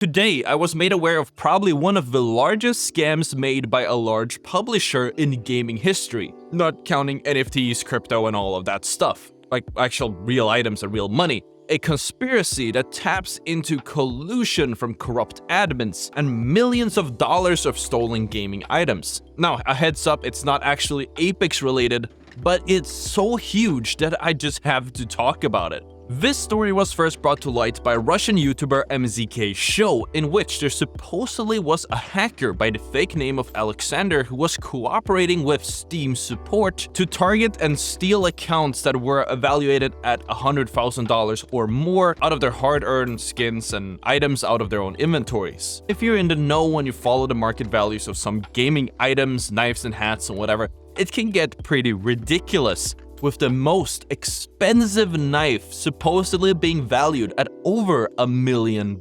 Today, I was made aware of probably one of the largest scams made by a large publisher in gaming history, not counting NFTs, crypto, and all of that stuff, like actual real items and real money. A conspiracy that taps into collusion from corrupt admins and millions of dollars of stolen gaming items. Now, a heads up, it's not actually Apex related, but it's so huge that I just have to talk about it. This story was first brought to light by Russian YouTuber Mzkshow, in which there supposedly was a hacker by the fake name of Alexander who was cooperating with Steam support to target and steal accounts that were evaluated at $100,000 or more out of their hard-earned skins and items out of their own inventories. If you're in the know when you follow the market values of some gaming items, knives and hats and whatever, it can get pretty ridiculous, with the most expensive knife supposedly being valued at over $1 million.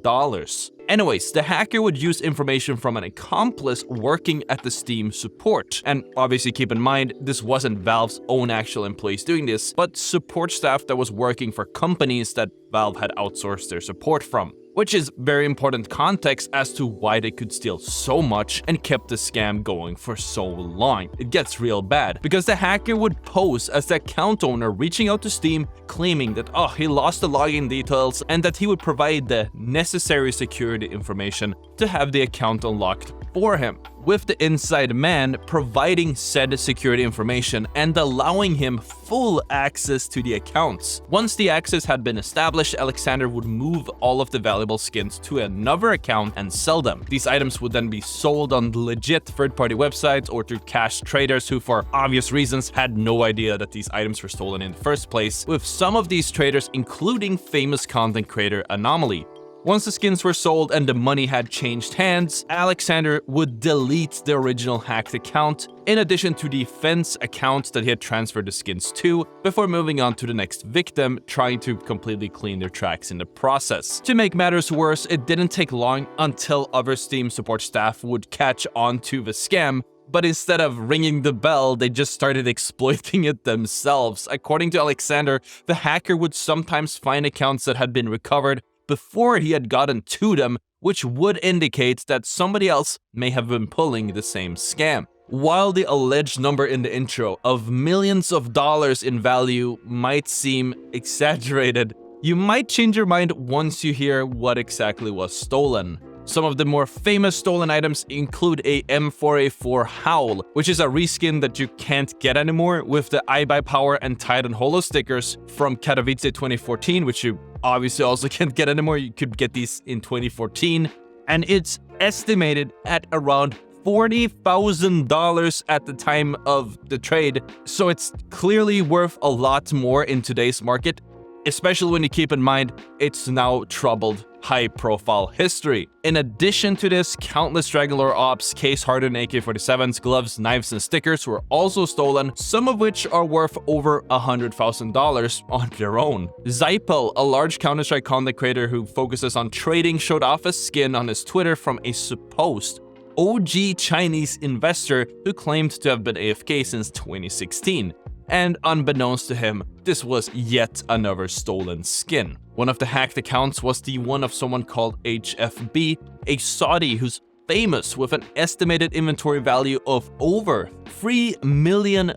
Anyways, the hacker would use information from an accomplice working at the Steam support. And obviously keep in mind, this wasn't Valve's own actual employees doing this, but support staff that was working for companies that Valve had outsourced their support from. Which is very important context as to why they could steal so much and kept the scam going for so long. It gets real bad, because the hacker would pose as the account owner reaching out to Steam, claiming that he lost the login details and that he would provide the necessary security information to have the account unlocked for him, with the inside man providing said security information and allowing him full access to the accounts. Once the access had been established, Alexander would move all of the valuable skins to another account and sell them. These items would then be sold on legit third-party websites or through cash traders who, for obvious reasons, had no idea that these items were stolen in the first place, with some of these traders including famous content creator Anomaly. Once the skins were sold and the money had changed hands, Alexander would delete the original hacked account, in addition to the fence account that he had transferred the skins to, before moving on to the next victim, trying to completely clean their tracks in the process. To make matters worse, it didn't take long until other Steam support staff would catch on to the scam, but instead of ringing the bell, they just started exploiting it themselves. According to Alexander, the hacker would sometimes find accounts that had been recovered before he had gotten to them, which would indicate that somebody else may have been pulling the same scam. While the alleged number in the intro of millions of dollars in value might seem exaggerated, you might change your mind once you hear what exactly was stolen. Some of the more famous stolen items include a M4A4 Howl, which is a reskin that you can't get anymore, with the iBuy Power and Titan Holo stickers from Katowice 2014, which you obviously also can't get anymore. You could get these in 2014, and it's estimated at around $40,000 at the time of the trade, so it's clearly worth a lot more in today's market, especially when you keep in mind it's now troubled high-profile history. In addition to this, countless regular ops, case-hardened AK-47s, gloves, knives, and stickers were also stolen, some of which are worth over $100,000 on their own. Zypel, a large Counter-Strike content creator who focuses on trading, showed off a skin on his Twitter from a supposed OG Chinese investor who claimed to have been AFK since 2016. And unbeknownst to him, this was yet another stolen skin. One of the hacked accounts was the one of someone called HFB, a Saudi who's famous with an estimated inventory value of over $3 million,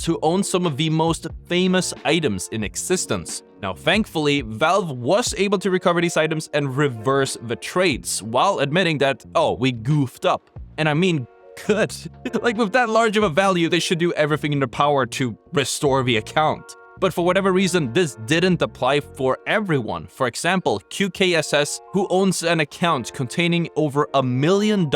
who owns some of the most famous items in existence. Now, thankfully, Valve was able to recover these items and reverse the trades, while admitting that, we goofed up. And I mean, good. Like, with that large of a value, they should do everything in their power to restore the account. But for whatever reason, this didn't apply for everyone. For example, QKSS, who owns an account containing over $1 million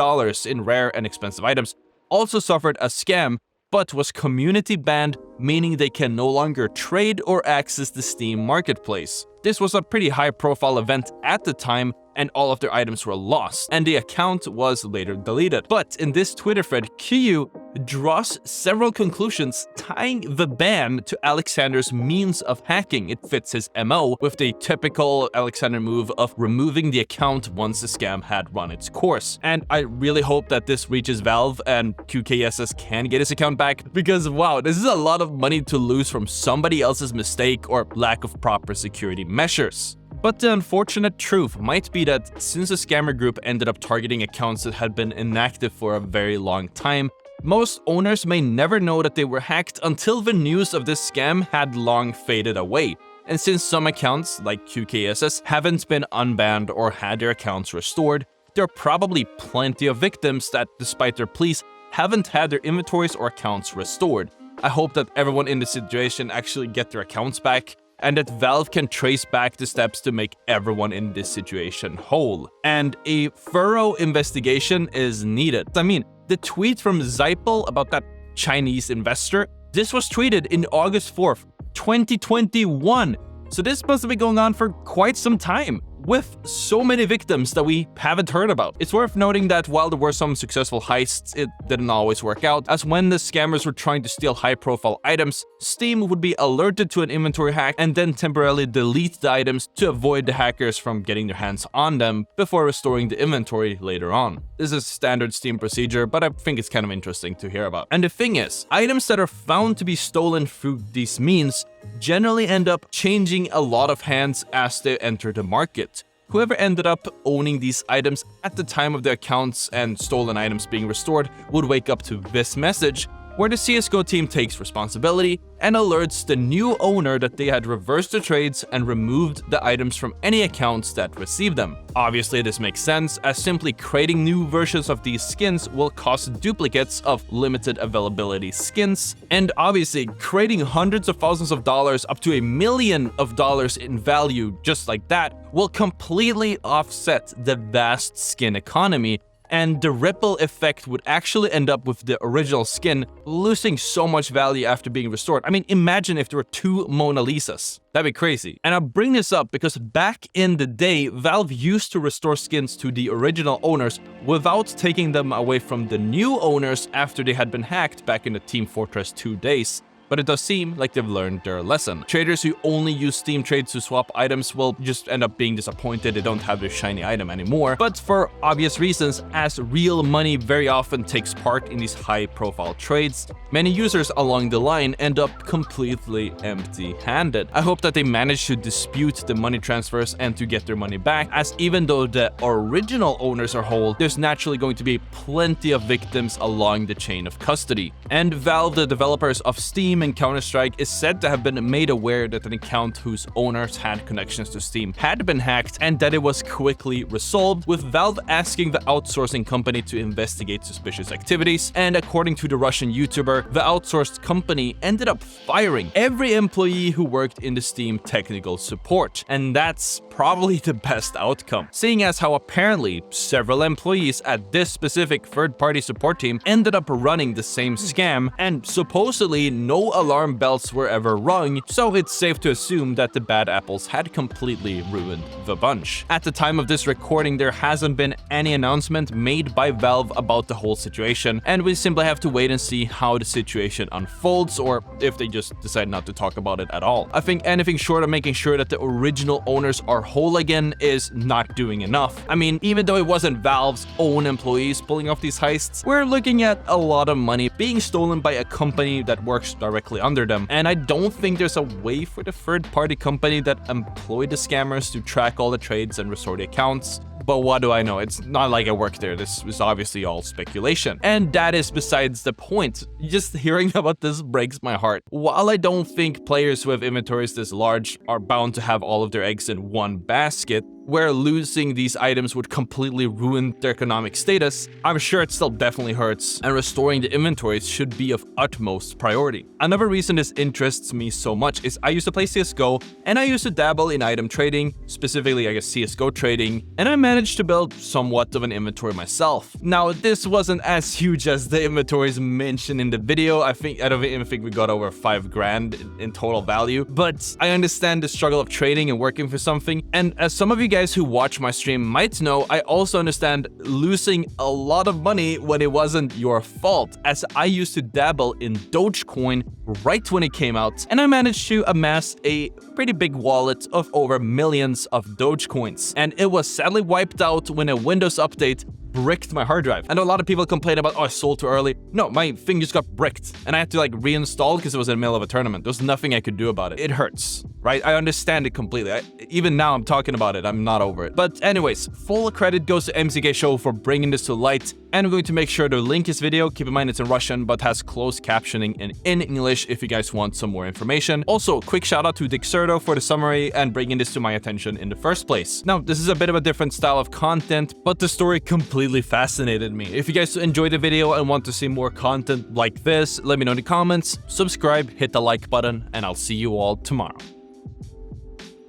in rare and expensive items, also suffered a scam, but was community banned, meaning they can no longer trade or access the Steam marketplace. This was a pretty high-profile event at the time, and all of their items were lost, and the account was later deleted. But in this Twitter thread, Q draws several conclusions tying the ban to Alexander's means of hacking. It fits his MO, with the typical Alexander move of removing the account once the scam had run its course. And I really hope that this reaches Valve and QKSS can get his account back, because wow, this is a lot of money to lose from somebody else's mistake or lack of proper security measures. But the unfortunate truth might be that since the scammer group ended up targeting accounts that had been inactive for a very long time, most owners may never know that they were hacked until the news of this scam had long faded away. And since some accounts, like QKSS, haven't been unbanned or had their accounts restored, there are probably plenty of victims that, despite their pleas, haven't had their inventories or accounts restored. I hope that everyone in this situation actually get their accounts back, and that Valve can trace back the steps to make everyone in this situation whole. And a thorough investigation is needed. I mean, the tweet from Zypel about that Chinese investor, this was tweeted in August 4th, 2021. So this must have been going on for quite some time, with so many victims that we haven't heard about. It's worth noting that while there were some successful heists, it didn't always work out, as when the scammers were trying to steal high-profile items, Steam would be alerted to an inventory hack and then temporarily delete the items to avoid the hackers from getting their hands on them before restoring the inventory later on. This is standard Steam procedure, but I think it's kind of interesting to hear about. And the thing is, items that are found to be stolen through these means generally end up changing a lot of hands as they enter the market. Whoever ended up owning these items at the time of their accounts and stolen items being restored would wake up to this message, where the CSGO team takes responsibility and alerts the new owner that they had reversed the trades and removed the items from any accounts that received them. Obviously, this makes sense, as simply creating new versions of these skins will cost duplicates of limited availability skins, and obviously, creating hundreds of thousands of dollars up to $1 million in value just like that will completely offset the vast skin economy, and the ripple effect would actually end up with the original skin losing so much value after being restored. I mean, imagine if there were 2 Mona Lisas. That'd be crazy. And I bring this up because back in the day, Valve used to restore skins to the original owners without taking them away from the new owners after they had been hacked back in the Team Fortress 2 days. But it does seem like they've learned their lesson. Traders who only use Steam trades to swap items will just end up being disappointed they don't have their shiny item anymore. But for obvious reasons, as real money very often takes part in these high-profile trades, many users along the line end up completely empty-handed. I hope that they manage to dispute the money transfers and to get their money back, as even though the original owners are whole, there's naturally going to be plenty of victims along the chain of custody. And Valve, the developers of Steam and Counter-Strike, is said to have been made aware that an account whose owners had connections to Steam had been hacked, and that it was quickly resolved, with Valve asking the outsourcing company to investigate suspicious activities. And according to the Russian YouTuber, the outsourced company ended up firing every employee who worked in the Steam technical support. And that's probably the best outcome, seeing as how apparently several employees at this specific third-party support team ended up running the same scam, and supposedly no alarm bells were ever rung, so it's safe to assume that the bad apples had completely ruined the bunch. At the time of this recording, there hasn't been any announcement made by Valve about the whole situation, and we simply have to wait and see how the situation unfolds, or if they just decide not to talk about it at all. I think anything short of making sure that the original owners are whole again is not doing enough. I mean, even though it wasn't Valve's own employees pulling off these heists, we're looking at a lot of money being stolen by a company that works directly under them, and I don't think there's a way for the third-party company that employed the scammers to track all the trades and restore the accounts. But what do I know? It's not like I work there. This is obviously all speculation. And that is besides the point. Just hearing about this breaks my heart. While I don't think players who have inventories this large are bound to have all of their eggs in one basket, where losing these items would completely ruin their economic status, I'm sure it still definitely hurts, and restoring the inventories should be of utmost priority. Another reason this interests me so much is I used to play CSGO, and I used to dabble in item trading, specifically I guess CSGO trading, and I managed to build somewhat of an inventory myself. Now, this wasn't as huge as the inventories mentioned in the video. I don't even think we got over 5 grand in total value, but I understand the struggle of trading and working for something, and as some of you guys who watch my stream might know, I also understand losing a lot of money when it wasn't your fault, as I used to dabble in Dogecoin right when it came out, and I managed to amass a pretty big wallet of over millions of Dogecoins, and it was sadly wiped out when a Windows update bricked my hard drive. I know a lot of people complain about, oh, I sold too early. No, my thing just got bricked, and I had to like reinstall because it was in the middle of a tournament. There was nothing I could do about it. It hurts, right? I understand it completely. Even now I'm talking about it, I'm not over it. But anyways, full credit goes to Mzkshow for bringing this to light, and I'm going to make sure to link his video. Keep in mind it's in Russian, but has closed captioning in English if you guys want some more information. Also, quick shout out to Mzkshow for the summary and bringing this to my attention in the first place. Now, this is a bit of a different style of content, but the story completely fascinated me. If you guys enjoyed the video and want to see more content like this, let me know in the comments, subscribe, hit the like button, and I'll see you all tomorrow.